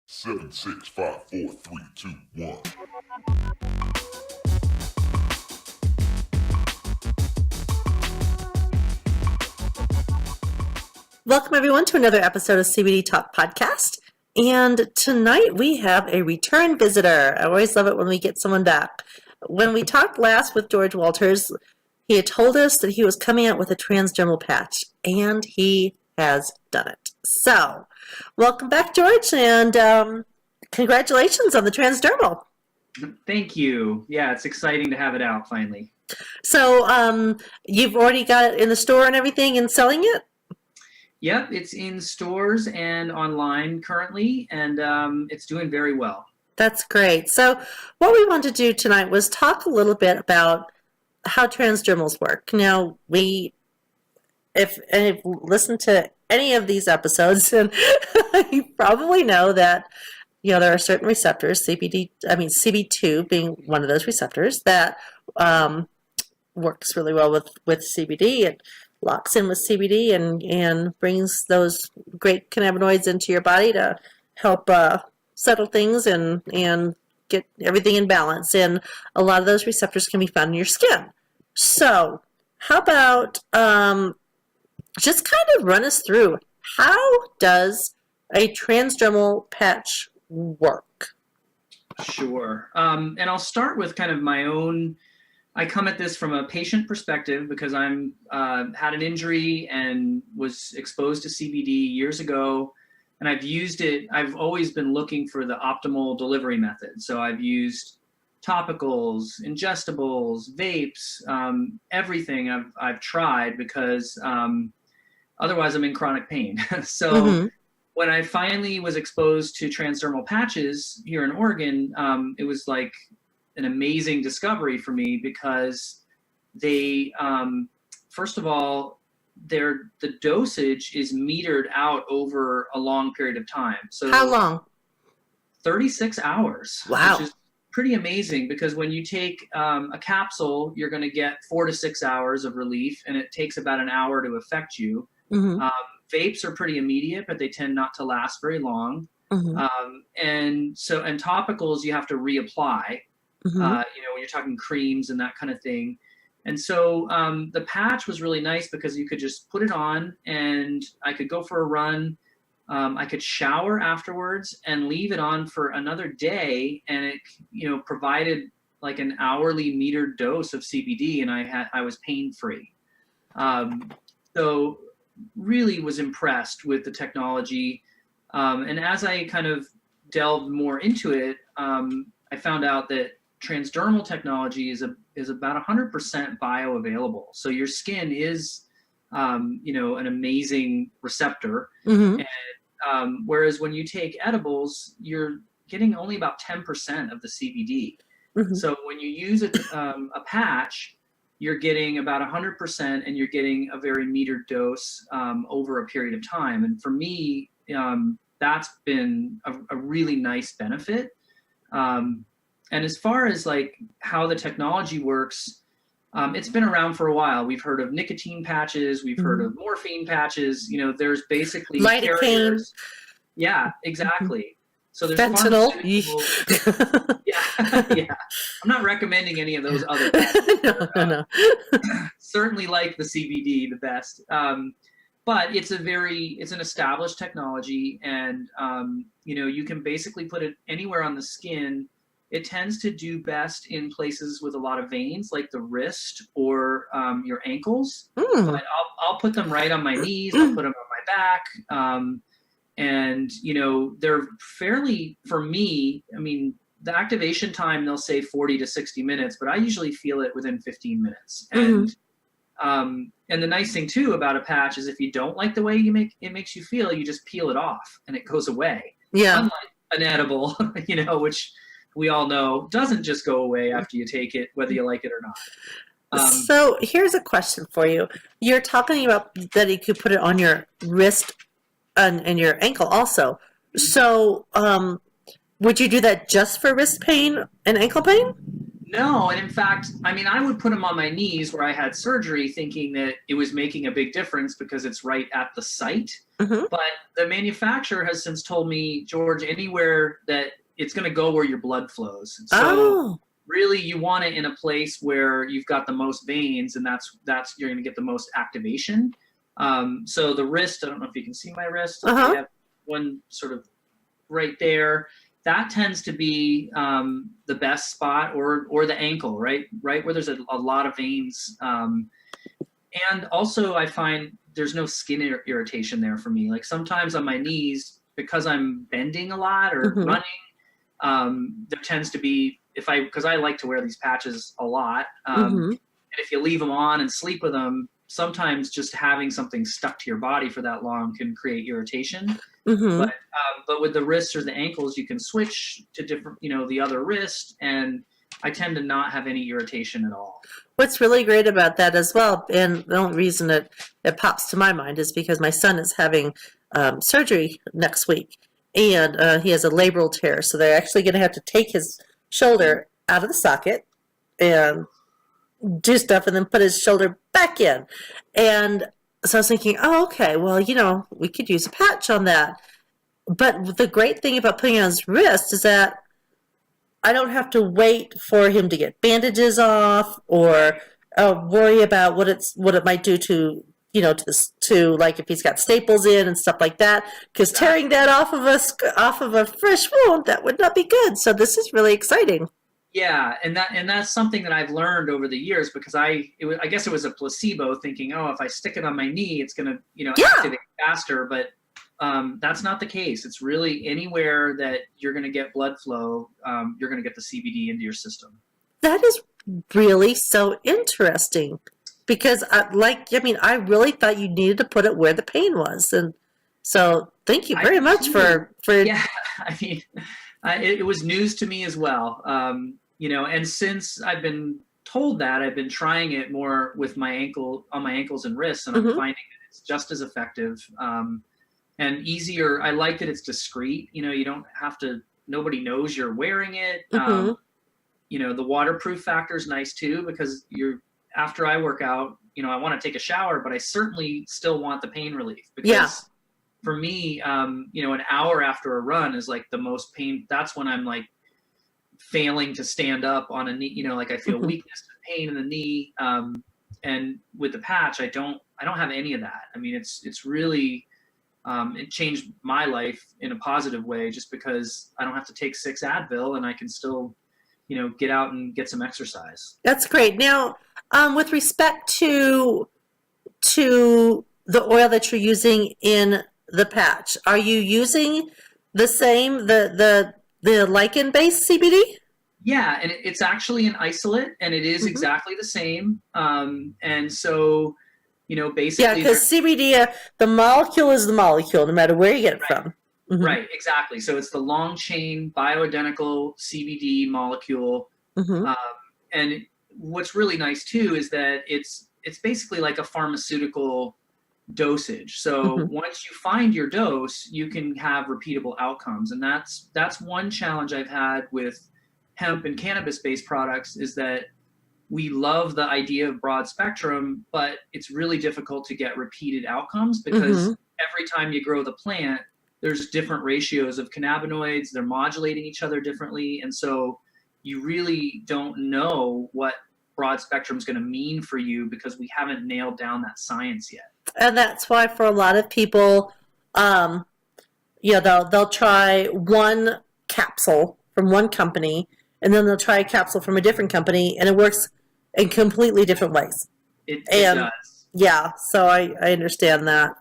Seven, 6, 5, 4, 3, 2, 1. Welcome, everyone, to another episode of CBD Talk Podcast. And tonight we have a return visitor. I always love it when we get someone back. When we talked last with George Wolters, he had told us that he was coming out with a transdermal patch, and he has done it. So, welcome back, George, and congratulations on the transdermal. Thank you. Yeah, it's exciting to have it out finally. So, you've already got it in the store and everything and selling it? Yep, it's in stores and online currently, and it's doing very well. That's great. So what we wanted to do tonight was talk a little bit about how transdermals work. Now, if you've listened to any of these episodes, and you probably know that there are certain receptors, CB2 being one of those receptors that works really well with CBD. It locks in with CBD and brings those great cannabinoids into your body to help settle things and get everything in balance. And a lot of those receptors can be found in your skin. So how about just kind of run us through, how does a transdermal patch work? Sure. And I'll start with kind of my own. I come at this from a patient perspective because I'm had an injury and was exposed to CBD years ago, and I've used it. I've always been looking for the optimal delivery method. So I've used topicals, ingestibles, vapes, everything I've tried because otherwise I'm in chronic pain. So when I finally was exposed to transdermal patches here in Oregon, it was like an amazing discovery for me because they, first of all, the dosage is metered out over a long period of time. So how long? 36 hours. Wow. Which is pretty amazing because when you take a capsule, you're going to get 4 to 6 hours of relief, and it takes about an hour to affect you. Vapes are pretty immediate, but they tend not to last very long. And topicals you have to reapply. When you're talking creams and that kind of thing. And so the patch was really nice because you could just put it on and I could go for a run. I could shower afterwards and leave it on for another day. And it, provided like an hourly metered dose of CBD, and I was pain-free. So really was impressed with the technology. And as I kind of delved more into it, I found out that transdermal technology is about 100% bioavailable. So your skin is, an amazing receptor. And whereas when you take edibles, you're getting only about 10% of the CBD. So when you use a patch, you're getting about 100%, and you're getting a very metered dose over a period of time. And for me, that's been a really nice benefit. And as far as like how the technology works, it's been around for a while. We've heard of nicotine patches. We've heard of morphine patches. There's basically lidocaine. Carriers. Yeah, exactly. So there's fentanyl. Yeah. I'm not recommending any of those other patches. No. Certainly like the CBD the best. But it's an established technology, and you can basically put it anywhere on the skin. It tends to do best in places with a lot of veins, like the wrist or your ankles. But I'll put them right on my knees. I'll put them on my back. And they're fairly, for me, the activation time, they'll say 40 to 60 minutes, but I usually feel it within 15 minutes. And the nice thing too about a patch is if you don't like the way it makes you feel, you just peel it off and it goes away. Yeah. Unlike an edible, which we all know doesn't just go away after you take it, whether you like it or not. So here's a question for you. You're talking about that you could put it on your wrist and your ankle also. So would you do that just for wrist pain and ankle pain? No, and in fact, I mean, I would put them on my knees where I had surgery thinking that it was making a big difference because it's right at the site. Mm-hmm. But the manufacturer has since told me, George, anywhere that it's going to go where your blood flows. So really you want it in a place where you've got the most veins, and that's you're going to get the most activation. So the wrist, I don't know if you can see my wrist. I have one sort of right there. That tends to be the best spot, or the ankle, right where there's a lot of veins. And also I find there's no skin irritation there for me. Like sometimes on my knees, because I'm bending a lot or running, there tends to be, because I like to wear these patches a lot. And if you leave them on and sleep with them, sometimes just having something stuck to your body for that long can create irritation. But with the wrists or the ankles, you can switch to different, the other wrist, and I tend to not have any irritation at all. What's really great about that as well, and the only reason it pops to my mind is because my son is having surgery next week, and he has a labral tear, so they're actually going to have to take his shoulder out of the socket and do stuff and then put his shoulder back in. And so I was thinking, oh, okay, well, we could use a patch on that. But the great thing about putting it on his wrist is that I don't have to wait for him to get bandages off or worry about what it might do to like if he's got staples in and stuff like that. Because tearing that off of a fresh wound, that would not be good. So this is really exciting. Yeah, and that's something that I've learned over the years, because I guess it was a placebo, thinking, oh, if I stick it on my knee, it's gonna activate faster. But that's not the case. It's really anywhere that you're gonna get blood flow, you're gonna get the CBD into your system. That is really so interesting, because I really thought you needed to put it where the pain was, and so thank you very much for. Yeah, I mean. It was news to me as well, and since I've been told that, I've been trying it more with on my ankles and wrists, and I'm finding that it's just as effective and easier. I like that it's discreet. You don't have to. Nobody knows you're wearing it. The waterproof factor is nice too, because after I work out, I want to take a shower, but I certainly still want the pain relief, because. For me, an hour after a run is like the most pain. That's when I'm like failing to stand up on a knee. Like I feel weakness and pain in the knee. And with the patch, I don't have any of that. I mean, it's really it changed my life in a positive way, just because I don't have to take 6 Advil and I can still, get out and get some exercise. That's great. Now, with respect to the oil that you're using in the patch, are you using the same the lichen-based CBD? Yeah, and it's actually an isolate, and it is exactly the same. And so, basically, yeah, because CBD, the molecule is the molecule, no matter where you get it from. Right, exactly. So it's the long chain bioidentical CBD molecule. And what's really nice too is that it's basically like a pharmaceutical dosage. So once you find your dose, you can have repeatable outcomes. And that's one challenge I've had with hemp and cannabis-based products, is that we love the idea of broad spectrum, but it's really difficult to get repeated outcomes, because every time you grow the plant, there's different ratios of cannabinoids. They're modulating each other differently. And so you really don't know what broad spectrum is going to mean for you, because we haven't nailed down that science yet. And that's why for a lot of people, they'll try one capsule from one company, and then they'll try a capsule from a different company, and it works in completely different ways. It does. Yeah, so I understand that.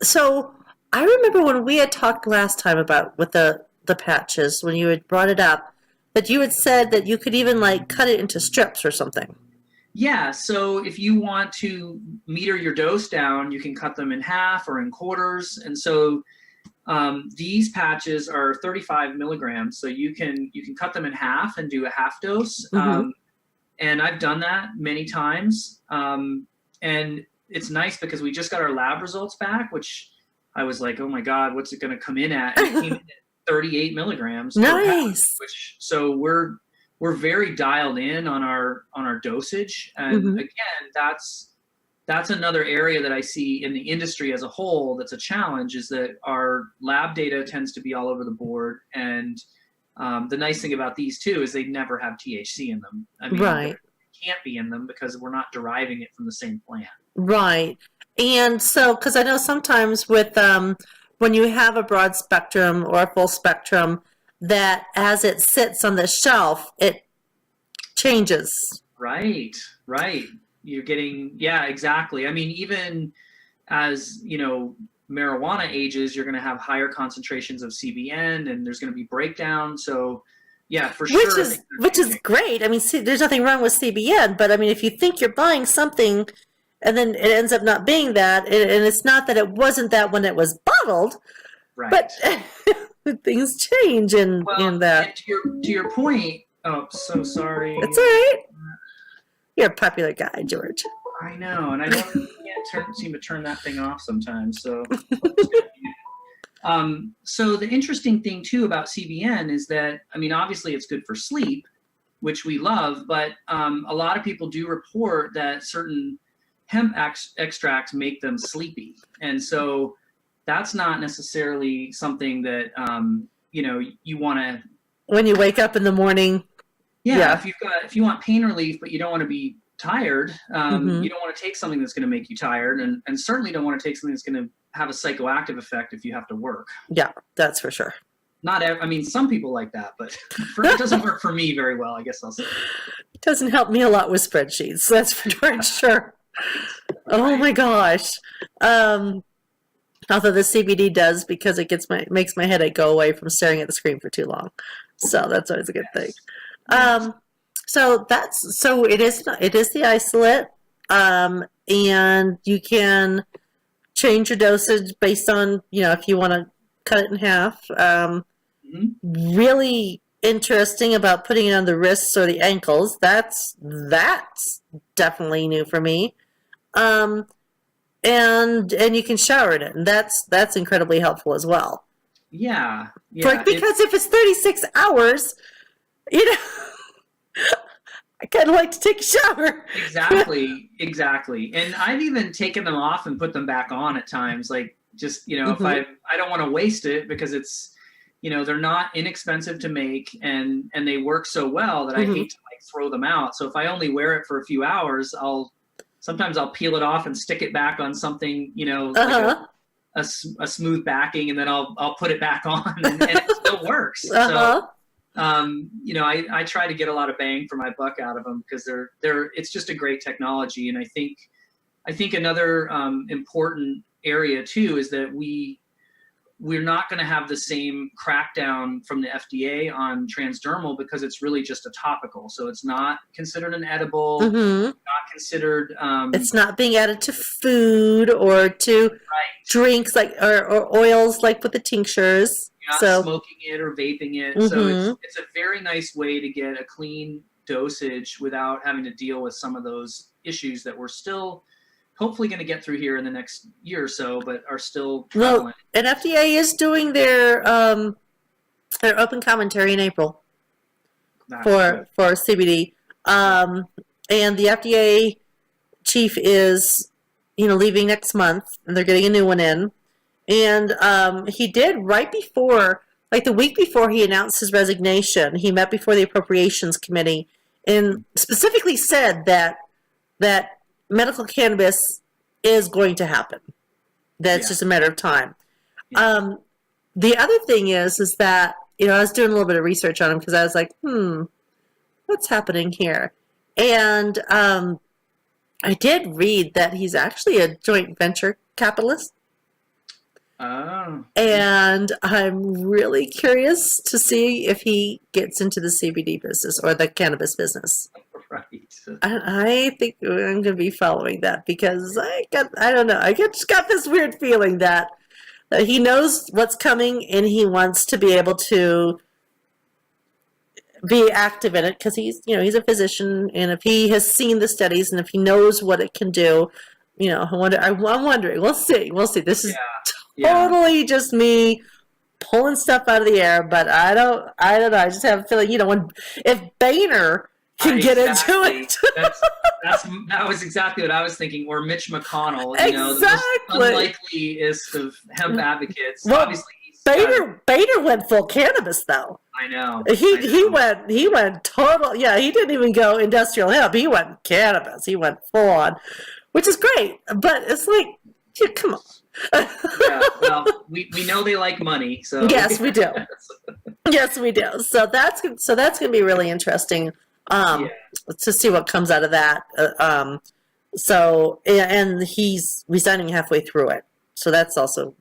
So I remember when we had talked last time about with the patches, when you had brought it up, that you had said that you could even like cut it into strips or something. Yeah, so if you want to meter your dose down, you can cut them in half or in quarters. And so these patches are 35 milligrams, so you can cut them in half and do a half dose. And I've done that many times. And it's nice because we just got our lab results back, which I was like, oh my God, what's it going to come in at? And it came in at 38 milligrams per pound, Nice. which so we're very dialed in on our dosage. And again, that's another area that I see in the industry as a whole that's a challenge, is that our lab data tends to be all over the board. And the nice thing about these too is they never have THC in them. I mean, Right. can't be in them because we're not deriving it from the same plant. Right. And so, because I know sometimes with when you have a broad spectrum or a full spectrum, that as it sits on the shelf, it changes. Right. You're getting, yeah, exactly. I mean, even as, marijuana ages, you're going to have higher concentrations of CBN, and there's going to be breakdown. So, yeah, for sure. Which is great. I mean, see, there's nothing wrong with CBN, but I mean, if you think you're buying something and then it ends up not being that, and it's not that it wasn't that when it was bottled, right. But things change in that. And to your point, oh, so sorry. That's all right. You're a popular guy, George. I know, and I can't seem to turn that thing off sometimes. So, so the interesting thing too about CBN is that, I mean, obviously it's good for sleep, which we love, but a lot of people do report that certain hemp extracts make them sleepy, and so that's not necessarily something that you want to. When you wake up in the morning. Yeah, if you want pain relief, but you don't want to be tired, you don't want to take something that's going to make you tired, and certainly don't want to take something that's going to have a psychoactive effect if you have to work. Yeah, that's for sure. I mean, some people like that, but it doesn't work for me very well, I guess I'll say. It doesn't help me a lot with spreadsheets, that's for darn sure. Oh my gosh. Although the CBD does, because it makes my headache go away from staring at the screen for too long. So that's always a good thing. So it is the isolate, and you can change your dosage based on, if you want to cut it in half. Really interesting about putting it on the wrists or the ankles. That's definitely new for me. And you can shower in it, and that's incredibly helpful as well. Yeah. Because if it's 36 hours, I kind of like to take a shower. Exactly. And I've even taken them off and put them back on at times. Like, just, if I don't want to waste it, because it's, they're not inexpensive to make, and they work so well that I hate to throw them out. So if I only wear it for a few hours, sometimes I'll peel it off and stick it back on something, like a smooth backing, and then I'll put it back on, and it still works. So, I try to get a lot of bang for my buck out of them, because it's just a great technology. And I think another important area too is that we're not going to have the same crackdown from the FDA on transdermal, because it's really just a topical. So it's not considered an edible, not considered. It's not being added to food or to drinks or oils like with the tinctures. You're not smoking it or vaping it. So it's a very nice way to get a clean dosage without having to deal with some of those issues that we're still hopefully going to get through here in the next year or so, but are still prevalent. And FDA is doing their open commentary in April for CBD. And the FDA chief is, leaving next month, and they're getting a new one in. And he did right before, like the week before he announced his resignation, he met before the Appropriations Committee and specifically said that medical cannabis is going to happen. That's just a matter of time. Yeah. The other thing is that, I was doing a little bit of research on him, because I was like, what's happening here? And I did read that he's actually a joint venture capitalist. Oh. And I'm really curious to see if he gets into the CBD business or the cannabis business. Right. I think I'm going to be following that, because I don't know. I just got this weird feeling that he knows what's coming, and he wants to be able to be active in it, because he's a physician, and if he has seen the studies and if he knows what it can do, I'm wondering. We'll see. This is totally just me pulling stuff out of the air, but I don't know. I just have a feeling, if Boehner can get into it. That was exactly what I was thinking. Or Mitch McConnell, Exactly. the most unlikeliest of hemp advocates. Well, Obviously, Boehner went full cannabis, though. I know. He went total. Yeah, he didn't even go industrial hemp. He went cannabis. He went full on, which is great. But it's like, come on. Yeah, well, we know they like money, so yes, we do. Yes, we do. So that's going to be really interesting to see what comes out of that. And he's resigning halfway through it, so that's also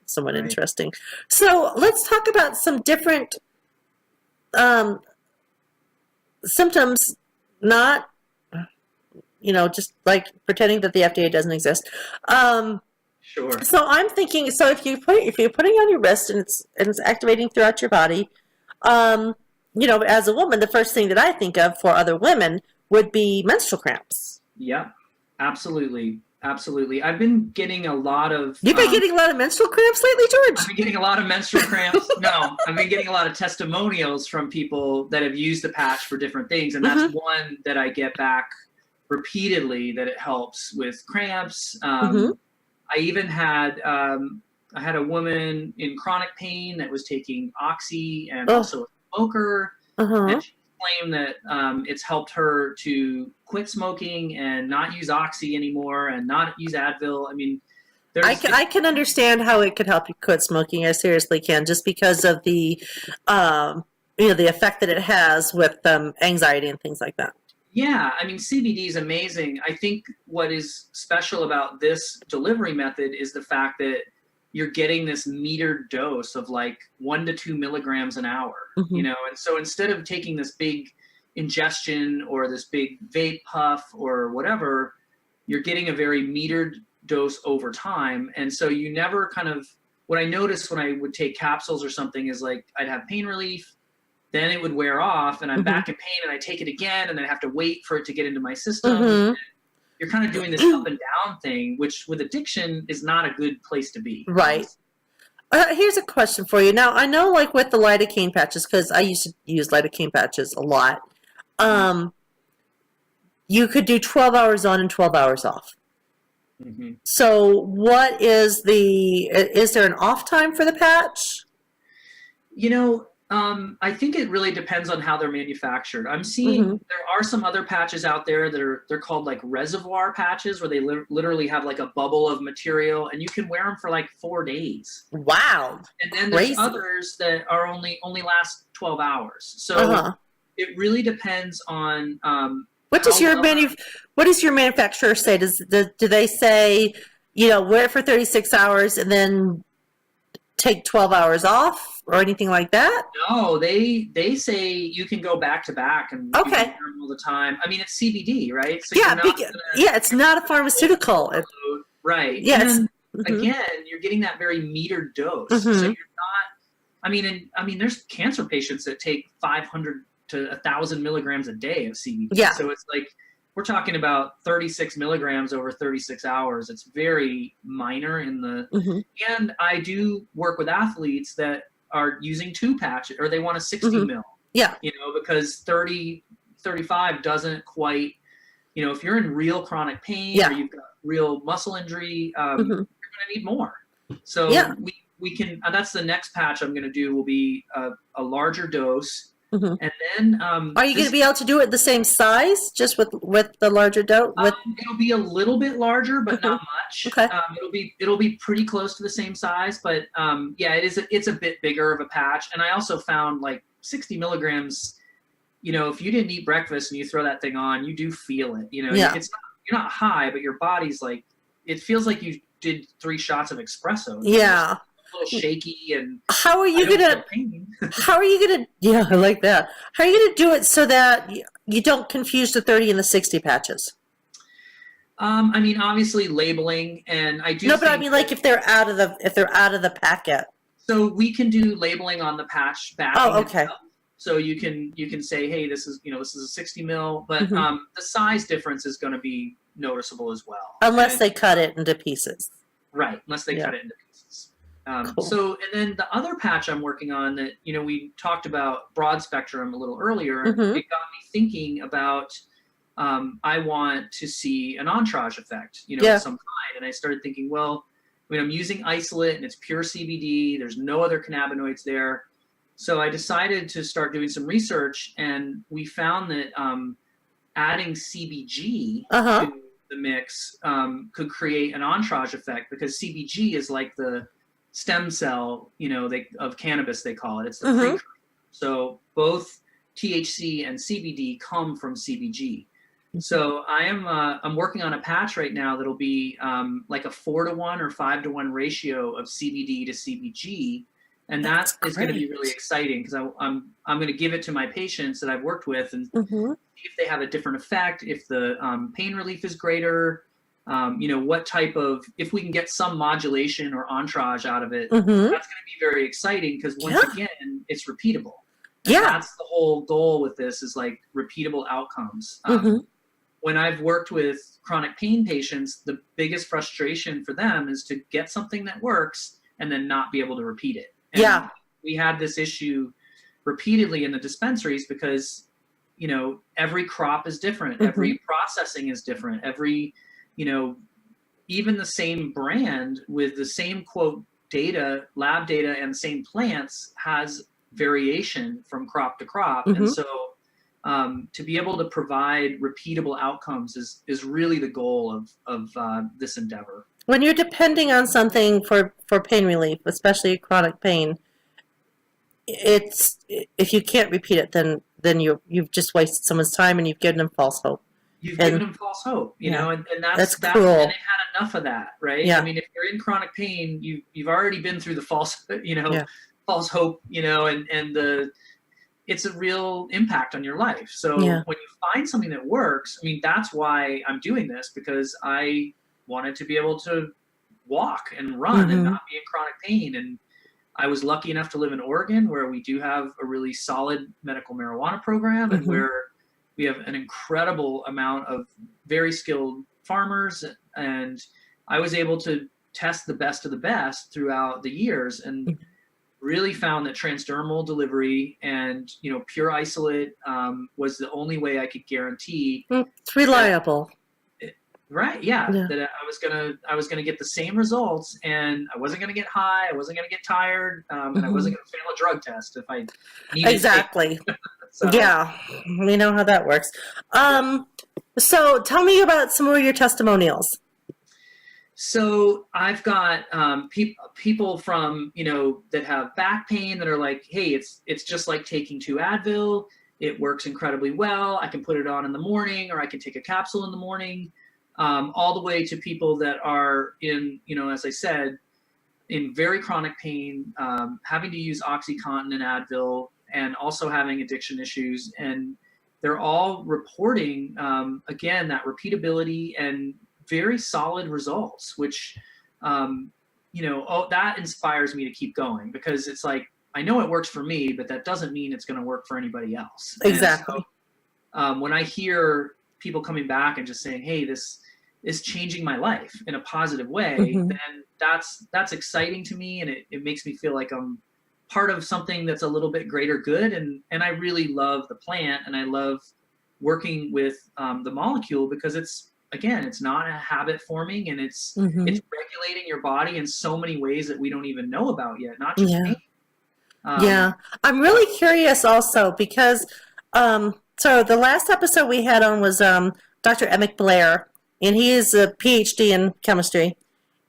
somewhat interesting. So let's talk about some different symptoms, not just like pretending that the FDA doesn't exist. Sure. So I'm thinking, so if you're putting on your wrist and it's activating throughout your body, as a woman, the first thing that I think of for other women would be menstrual cramps. Yeah, absolutely. I've been getting a lot of... You've been getting a lot of menstrual cramps lately, George? I've been getting a lot of menstrual cramps. No, I've been getting a lot of testimonials from people that have used the patch for different things, and that's one that I get back repeatedly, that it helps with cramps. I even had I had a woman in chronic pain that was taking Oxy and also a smoker, and she claimed that it's helped her to quit smoking and not use Oxy anymore and not use Advil. I mean, I can understand how it could help you quit smoking. I seriously can, just because of the the effect that it has with anxiety and things like that. Yeah, I mean, CBD is amazing. I think what is special about this delivery method is the fact that you're getting this metered dose of like 1 to 2 milligrams an hour, and so instead of taking this big ingestion or this big vape puff or whatever, you're getting a very metered dose over time. And so you never what I noticed when I would take capsules or something is like I'd have pain relief, then it would wear off, and I'm back in pain, and I take it again, and then I have to wait for it to get into my system. You're kind of doing this up and down thing, which with addiction is not a good place to be. Right. Here's a question for you. Now, I know, like with the lidocaine patches, because I used to use lidocaine patches a lot, you could do 12 hours on and 12 hours off. So what is there an off time for the patch? I think it really depends on how they're manufactured. I'm seeing there are some other patches out there that they're called like reservoir patches, where they literally have like a bubble of material, and you can wear them for like 4 days. Wow! And then there's others that are only last 12 hours. So it really depends on what does your manufacturer say? Do they say wear it for 36 hours and then take 12 hours off? Or anything like that? No, they say you can go back to back and you can wear them all the time. I mean, it's CBD, right? So it's not a pharmaceutical. Right. Yes. And again, you're getting that very metered dose. So you're not. I mean, there's cancer patients that take 500 to 1,000 milligrams a day of CBD. Yeah. So it's like we're talking about 36 milligrams over 36 hours. It's very minor in the. And I do work with athletes that are using 2 patches, or they want a 60 mil. Yeah. Because 35 doesn't quite, if you're in real chronic pain or you've got real muscle injury, you're going to need more. So we can, that's the next patch I'm going to do will be a larger dose. And then are you going to be able to do it the same size, just with the larger dose? It'll be a little bit larger, but not much. Okay. It'll be pretty close to the same size, but it's a bit bigger of a patch. And I also found like 60 milligrams. If you didn't eat breakfast and you throw that thing on, you do feel it. You're not high, but your body's like, it feels like you did 3 shots of espresso. Yeah. A little shaky. And how are you gonna yeah, I like that. How are you gonna do it so that you don't confuse the 30 and the 60 patches? I mean, obviously labeling, and I do. No, but I mean, like if they're out of the packet. So we can do labeling on the patch backing. Oh, okay. Itself. So you can say, hey, this is a 60 mil, but the size difference is going to be noticeable as well. Unless they cut it into pieces. Right, unless they cut it into pieces. Cool. So, and then the other patch I'm working on that, we talked about broad spectrum a little earlier, it got me thinking about, I want to see an entourage effect, of some kind. And I started thinking, well, I'm using isolate and it's pure CBD. There's no other cannabinoids there. So I decided to start doing some research, and we found that adding CBG to the mix could create an entourage effect, because CBG is like the stem cell, of cannabis, they call it. It's the precursor. So both THC and CBD come from CBG. So I'm working on a patch right now that'll be like a 4-to-1 or 5-to-1 ratio of CBD to CBG. And that is going to be really exciting, because I'm going to give it to my patients that I've worked with and see if they have a different effect, if the pain relief is greater, what type of, if we can get some modulation or entourage out of it. That's going to be very exciting, because once again, it's repeatable. And that's the whole goal with this, is like repeatable outcomes. When I've worked with chronic pain patients, the biggest frustration for them is to get something that works and then not be able to repeat it. And we had this issue repeatedly in the dispensaries, because, every crop is different. Every processing is different. Every, even the same brand with the same quote data, lab data, and same plants has variation from crop to crop. And so to be able to provide repeatable outcomes is really the goal of this endeavor. When you're depending on something for pain relief, especially chronic pain, it's, if you can't repeat it, then you've just wasted someone's time and you've given them false hope. You've given them false hope, and that's cruel. And they've had enough of that, right? Yeah. I mean, if you're in chronic pain, you've already been through the false, false hope, and it's a real impact on your life. So when you find something that works, I mean, that's why I'm doing this, because I wanted to be able to walk and run and not be in chronic pain. And I was lucky enough to live in Oregon, where we do have a really solid medical marijuana program, and where we have an incredible amount of very skilled farmers. And I was able to test the best of the best throughout the years, and really found that transdermal delivery and, pure isolate was the only way I could guarantee. It's reliable. Right. Yeah. That I was gonna get the same results, and I wasn't gonna get high. I wasn't gonna get tired, and I wasn't gonna fail a drug test if I needed. Exactly. So, yeah, we know how that works. So tell me about some more of your testimonials. So I've got people from that have back pain that are like, hey, it's just like taking 2 Advil. It works incredibly well. I can put it on in the morning, or I can take a capsule in the morning. All the way to people that are in, as I said, in very chronic pain, having to use OxyContin and Advil, and also having addiction issues. And they're all reporting, again, that repeatability and very solid results, which, that inspires me to keep going, because it's like, I know it works for me, but that doesn't mean it's going to work for anybody else. Exactly. So, when I hear people coming back and just saying, hey, this is changing my life in a positive way, then that's exciting to me, and it makes me feel like I'm part of something that's a little bit greater good. And I really love the plant, and I love working with the molecule, because it's not a habit forming, and it's regulating your body in so many ways that we don't even know about yet, not just pain. I'm really curious also, because so the last episode we had on was Dr. Emmett Blair, and he is a PhD in chemistry,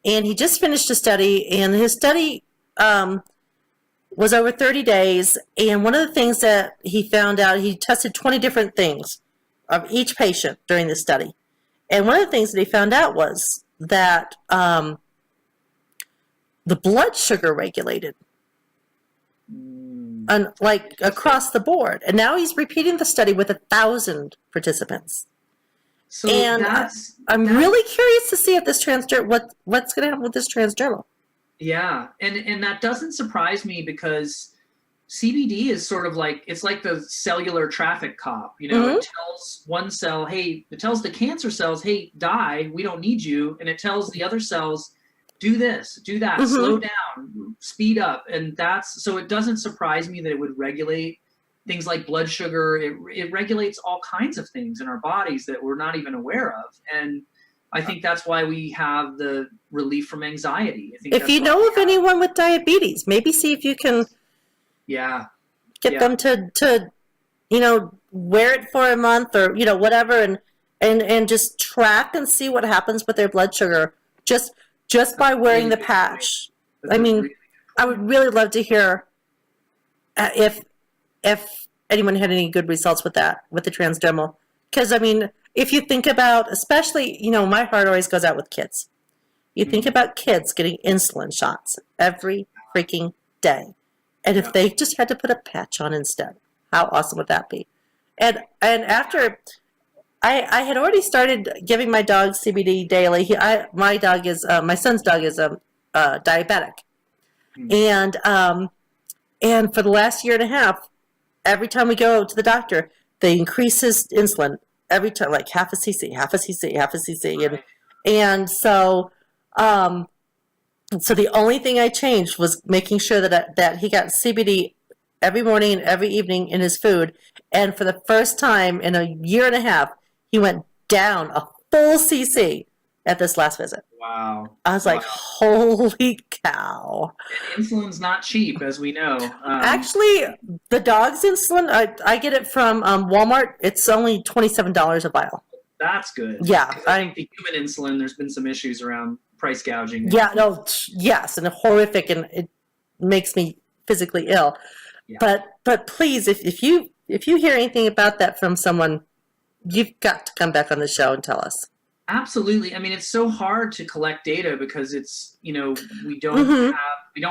and he just finished a study, and his study was over 30 days, and one of the things that he found out, he tested 20 different things of each patient during the study, and one of the things that he found out was that the blood sugar regulated, and like across the board. And now he's repeating the study with 1,000 participants. So and I'm really curious to see if this what's going to happen with this transdermal. Yeah, and that doesn't surprise me, because CBD is sort of like, it's like the cellular traffic cop. It tells one cell, hey, it tells the cancer cells, hey, die, we don't need you, and it tells the other cells, do this, do that, Mhm. slow down, speed up. And so it doesn't surprise me that it would regulate things like blood sugar. It regulates all kinds of things in our bodies that we're not even aware of. And I think that's why we have the relief from anxiety. I think If that's you why know we of have- anyone with diabetes, maybe see if you can yeah, get Yeah. them to wear it for a month or whatever, and just track and see what happens with their blood sugar just by wearing really the good patch. That's I a mean, really good I would really love to hear if anyone had any good results with that, with the transdermal. Because I mean, if you think about, especially, my heart always goes out with kids. You think Mhm. about kids getting insulin shots every freaking day. And if Yeah. they just had to put a patch on instead, how awesome would that be? And after I had already started giving my dog CBD daily. My son's dog is diabetic, Mhm. and for the last year and a half, every time we go to the doctor, they increase his insulin every time, like half a cc, half a cc, half a cc, Right. and so the only thing I changed was making sure that he got CBD every morning and every evening in his food. And for the first time in a year and a half, he went down a full cc at this last visit. Wow. I was like, holy cow. And insulin's not cheap, as we know. Actually, the dog's insulin, I get it from Walmart. It's only $27 a vial. That's good. Yeah, 'Cause I think the human insulin, there's been some issues around price gouging. Yeah, no, yes, and horrific, and it makes me physically ill. Yeah. But please, if you hear anything about that from someone, you've got to come back on the show and tell us. Absolutely. I mean, it's so hard to collect data because it's, we don't Mhm.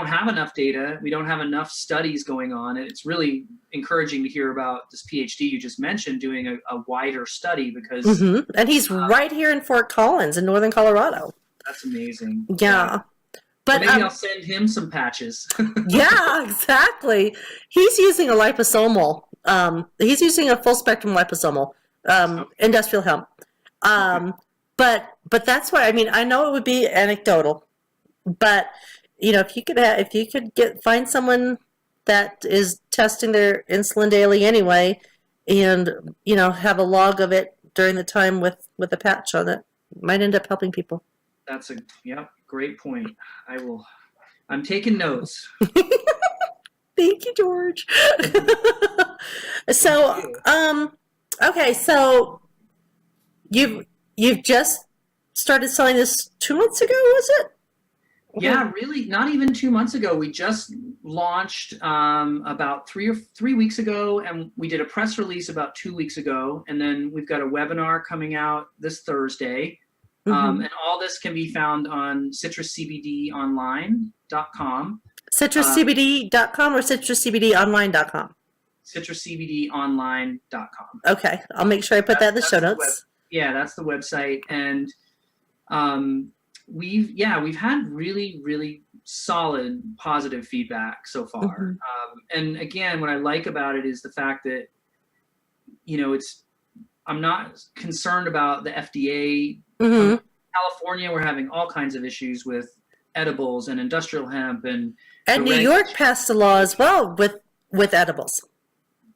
have enough data. We don't have enough studies going on. And it's really encouraging to hear about this PhD you just mentioned doing a wider study because Mhm. And he's right here in Fort Collins in northern Colorado. that's amazing. Yeah. But maybe I'll send him some patches. yeah, exactly. He's using a liposomal. He's using a full spectrum liposomal, industrial hemp. But that's why, I mean, I know it would be anecdotal, but if you could find someone that is testing their insulin daily anyway, and have a log of it during the time with a patch on it, might end up helping people. That's great point. I'm taking notes. Thank you, George. So, okay, so you've just started selling this 2 months ago, was it? Yeah, really, not even 2 months ago. We just launched about 3 weeks ago, and we did a press release about 2 weeks ago, and then we've got a webinar coming out this Thursday. And all this can be found on citruscbdonline.com. CitrusCBD.com or citrusCBDonline.com? citruscbdonline.com. Okay, I'll make sure I put that in the show notes. That's the website, and we've had really, really solid positive feedback so far. And again, what I like about it is the fact that I'm not concerned about the FDA. California, we're having all kinds of issues with edibles and industrial hemp, and New York passed a law as well with edibles.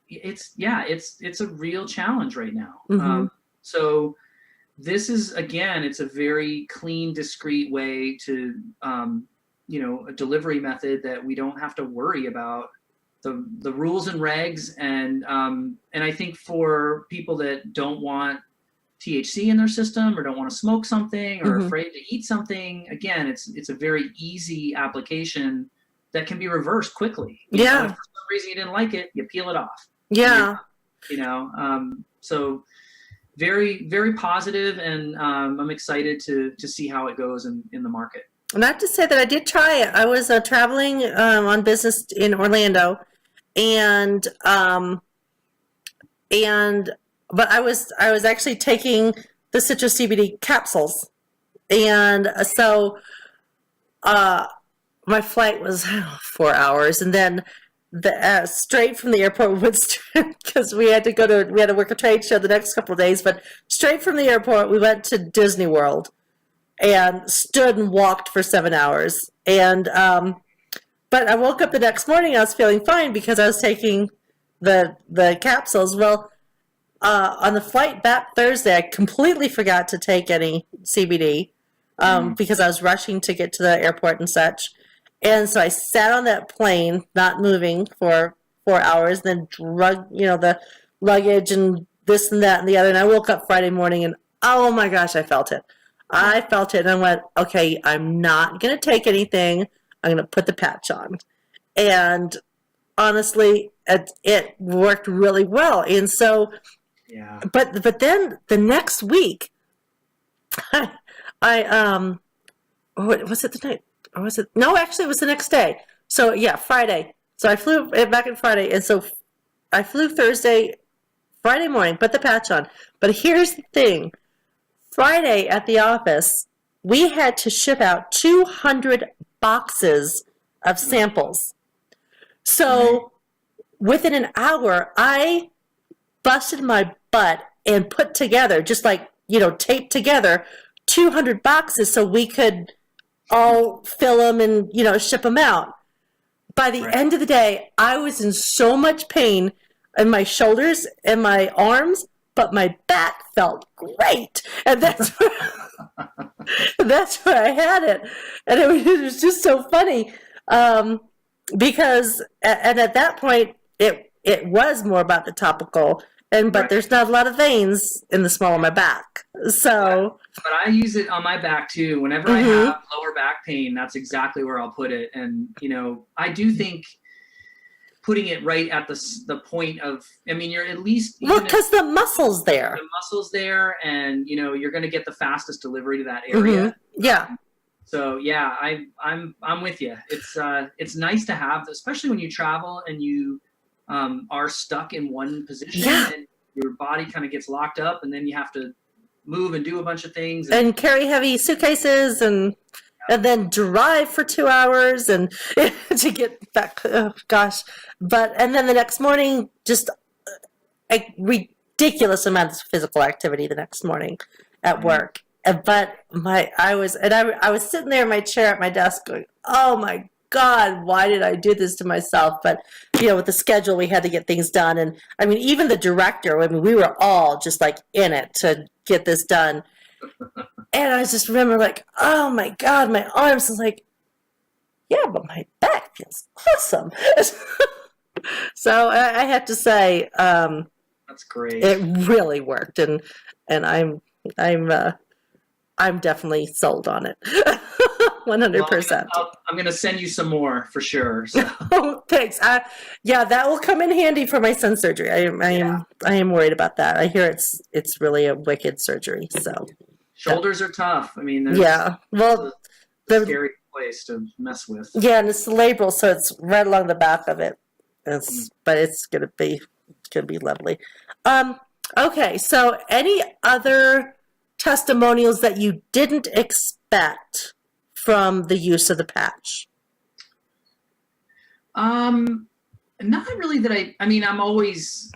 It's a real challenge right now. So this is, again, it's a very clean, discreet way to a delivery method that we don't have to worry about the rules and regs, and I think for people that don't want THC in their system or don't want to smoke something or afraid to eat something, again, it's a very easy application that can be reversed quickly. If for some reason you didn't like it, you peel it off. Yeah. So very, very positive, and I'm excited to see how it goes in the market. Not to say that I did try it. I was traveling on business in Orlando, but I was actually taking the citrus CBD capsules, and so my flight was 4 hours, and then straight from the airport, because we had to work a trade show the next couple of days. But straight from the airport, we went to Disney World, and stood and walked for 7 hours. And but I woke up the next morning, I was feeling fine because I was taking the capsules. Well, on the flight back Thursday, I completely forgot to take any CBD because I was rushing to get to the airport and such. And so I sat on that plane, not moving for 4 hours, then drug, the luggage and this and that and the other. And I woke up Friday morning and, oh my gosh, I felt it. I felt it and I went, okay, I'm not going to take anything. I'm going to put the patch on. And honestly, it worked really well. And so, Yeah. But then the next week, was it the night? Or was it? No, actually, it was the next day. So yeah, Friday. So I flew back on Friday, and so I flew Thursday, Friday morning, put the patch on. But here's the thing: Friday at the office, we had to ship out 200 boxes of samples. So within an hour, I busted my butt and put together, just like, taped together 200 boxes so we could all fill them and, ship them out. By the end of the day, I was in so much pain in my shoulders and my arms, but my back felt great. And that's where I had it. And it was just so funny because, and at that point, it was more about the topical, but there's not a lot of veins in the small of my back. So, but I use it on my back too. Whenever I have lower back pain, that's exactly where I'll put it. And I do think putting it right at the point of, you're at least because the muscle's there. The muscle's there, and you're going to get the fastest delivery to that area. Yeah. So yeah, I'm with you. It's nice to have, especially when you travel and you are stuck in one position and your body kind of gets locked up, and then you have to move and do a bunch of things and carry heavy suitcases and then drive for 2 hours and to get back. Oh, gosh. And then the next morning, just a ridiculous amount of physical activity the next morning at work. But I was sitting there in my chair at my desk going, oh my God, why did I do this to myself? But, with the schedule, we had to get things done. And even the director, we were all just like in it to get this done. And I just remember like, oh my God, my arms. I was like, yeah, but my back feels awesome. So I have to say, that's great. It really worked. And I'm definitely sold on it. 100%. Well, I'm going to send you some more for sure. So. Oh, thanks. That will come in handy for my son's surgery. I am worried about that. I hear it's really a wicked surgery. So shoulders are tough. Well, it's a scary place to mess with. Yeah, and it's cerebral, so it's right along the back of it. But it's gonna be lovely. Okay, so any other testimonials that you didn't expect from the use of the patch? Not really that I'm always,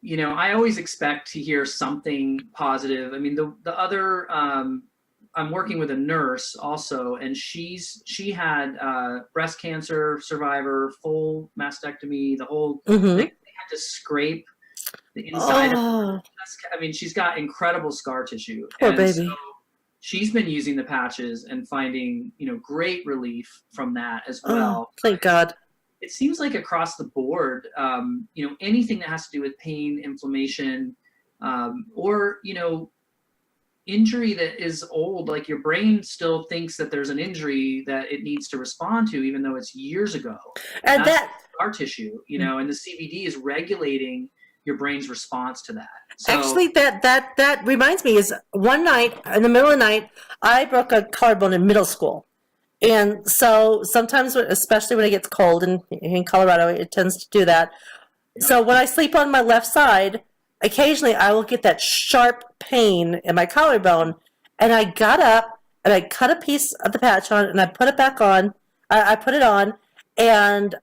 I always expect to hear something positive. The other, I'm working with a nurse also, and she had breast cancer survivor, full mastectomy, the whole thing. They had to scrape the inside of her. She's got incredible scar tissue. Poor baby. So she's been using the patches and finding, great relief from that as well. Oh, thank God. It seems like across the board, anything that has to do with pain, inflammation, or, injury that is old, like your brain still thinks that there's an injury that it needs to respond to, even though it's years ago. And that's scar tissue, and the CBD is regulating your brain's response to that. So, actually, that reminds me, is one night in the middle of the night, I broke a collarbone in middle school. And so sometimes, especially when it gets cold, and in Colorado, it tends to do that. So when I sleep on my left side, occasionally I will get that sharp pain in my collarbone. And I got up and I cut a piece of the patch on and I put it back on. I put it on and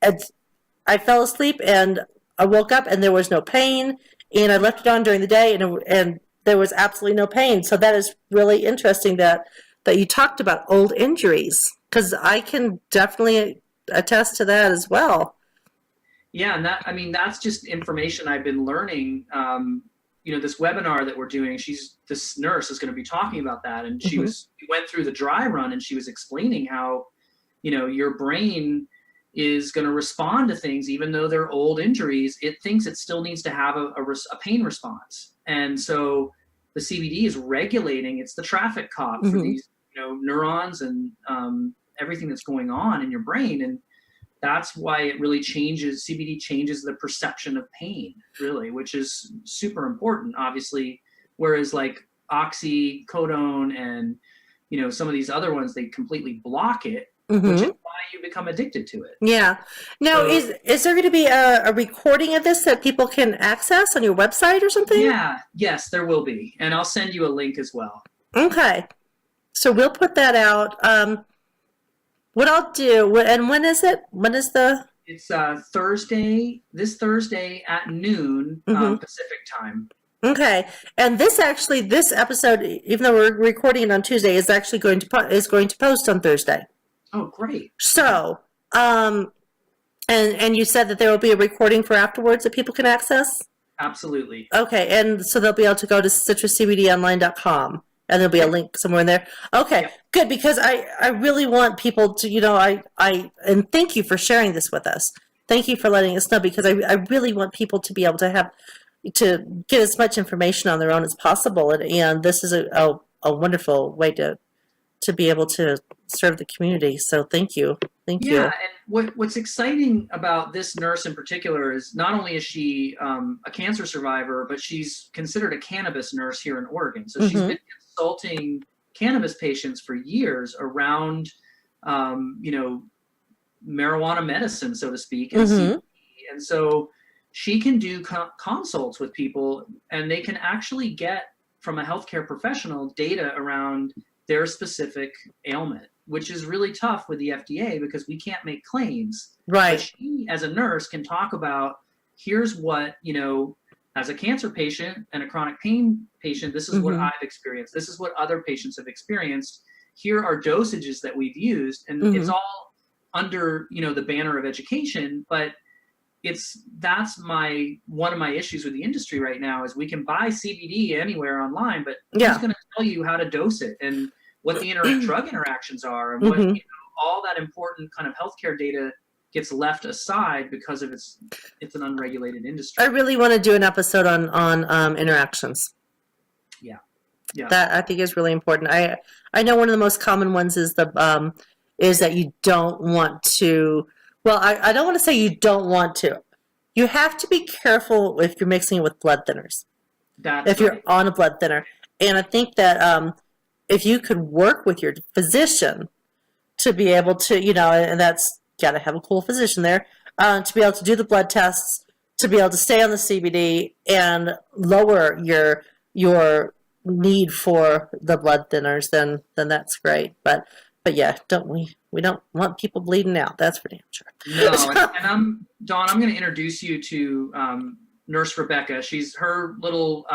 I fell asleep and I woke up and there was no pain. And I left it on during the day and there was absolutely no pain. So that is really interesting that you talked about old injuries, because I can definitely attest to that as well. Yeah, and that's just information I've been learning. This webinar that we're doing, this nurse is going to be talking about that, and we went through the dry run, and she was explaining how, your brain is going to respond to things even though they're old injuries. It thinks it still needs to have a pain response, and so the CBD is regulating. It's the traffic cop for these neurons and everything that's going on in your brain, and that's why it really CBD changes the perception of pain, really, which is super important, obviously. Whereas like oxycodone and, some of these other ones, they completely block it, which is why you become addicted to it. Yeah. Now, is there going to be a recording of this that people can access on your website or something? Yeah. Yes, there will be. And I'll send you a link as well. Okay. So we'll put that out. What I'll do, and when is it? When is the? It's this Thursday at noon Pacific time. Okay, and this episode, even though we're recording it on Tuesday, is actually going to post on Thursday. Oh, great! So, and you said that there will be a recording for afterwards that people can access. Absolutely. Okay, and so they'll be able to go to citruscbdonline.com. And there'll be a link somewhere in there. Okay, good, because I really want people to, and thank you for sharing this with us. Thank you for letting us know, because I really want people to be able to get as much information on their own as possible. And this is a wonderful way to be able to serve the community. So thank you. Thank you. Yeah, and what's exciting about this nurse in particular is not only is she a cancer survivor, but she's considered a cannabis nurse here in Oregon. So she's been consulting cannabis patients for years around, marijuana medicine, so to speak, and CBD. And so she can do consults with people, and they can actually get from a healthcare professional data around their specific ailment, which is really tough with the FDA because we can't make claims. Right. But she, as a nurse, can talk about, here's what, as a cancer patient and a chronic pain patient, this is what I've experienced. This is what other patients have experienced. Here are dosages that we've used. And it's all under, the banner of education, but that's one of my issues with the industry right now is we can buy CBD anywhere online, but who's going to tell you how to dose it and what the drug interactions are and what, all that important kind of healthcare data gets left aside because of it's an unregulated industry. I really want to do an episode on interactions. Yeah. That I think is really important. I know one of the most common ones is is that you don't want to. Well, I don't want to say you don't want to. You have to be careful if you're mixing it with blood thinners. If you're on a blood thinner, and I think that if you could work with your physician to be able to, and that's got to have a cool physician there, to be able to do the blood tests, to be able to stay on the CBD and lower your need for the blood thinners, then that's great. But yeah, we don't want people bleeding out. That's for damn sure. No, and Dawn, I'm going to introduce you to Nurse Rebecca. Her little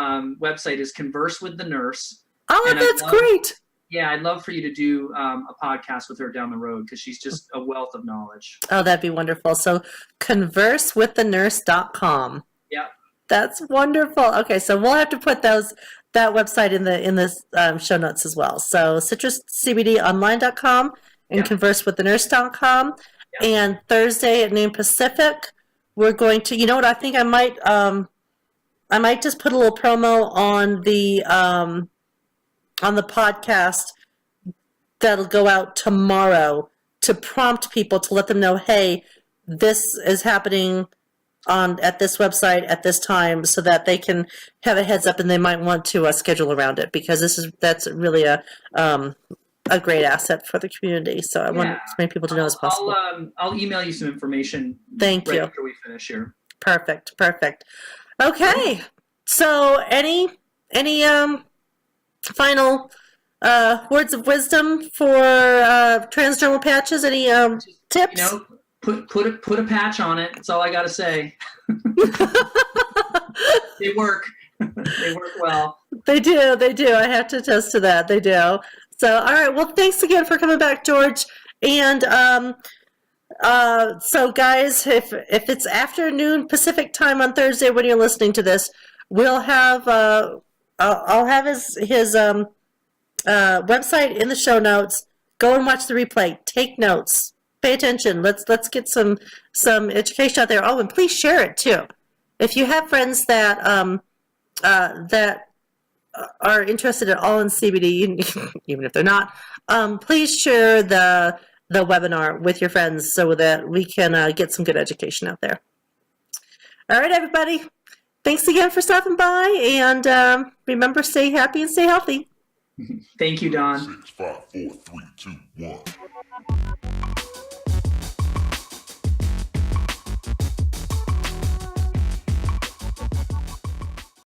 website is Converse with the Nurse. Oh, that's great. Yeah, I'd love for you to do a podcast with her down the road because she's just a wealth of knowledge. Oh, that'd be wonderful. So conversewiththenurse.com. Yeah. That's wonderful. Okay, so we'll have to put that website in the show notes as well. So citruscbdonline.com and conversewiththenurse.com. Yep. And Thursday at noon Pacific, we're going to, what I think I might just put a little promo on the podcast that'll go out tomorrow to prompt people, to let them know, hey, this is happening at this website at this time, so that they can have a heads up and they might want to schedule around it, because that's really a great asset for the community. So I want as many people to know as possible. I'll email you some information. Thank you. After we finish here. Perfect. Okay. So any final words of wisdom for transdermal patches? Any tips? Put a patch on it. That's all I got to say. They work. They work well. They do. They do. I have to attest to that. They do. So, all right. Well, thanks again for coming back, George. And so, guys, if it's afternoon Pacific time on Thursday when you're listening to this, we'll have I'll have his website in the show notes. Go and watch the replay. Take notes. Pay attention. Let's get some education out there. Oh, and please share it too. If you have friends that that are interested at all in CBD, even if they're not, please share the webinar with your friends so that we can get some good education out there. All right, everybody. Thanks again for stopping by, and remember, stay happy and stay healthy. Thank you, Don. 6, 5, 4, 3, 2, 1.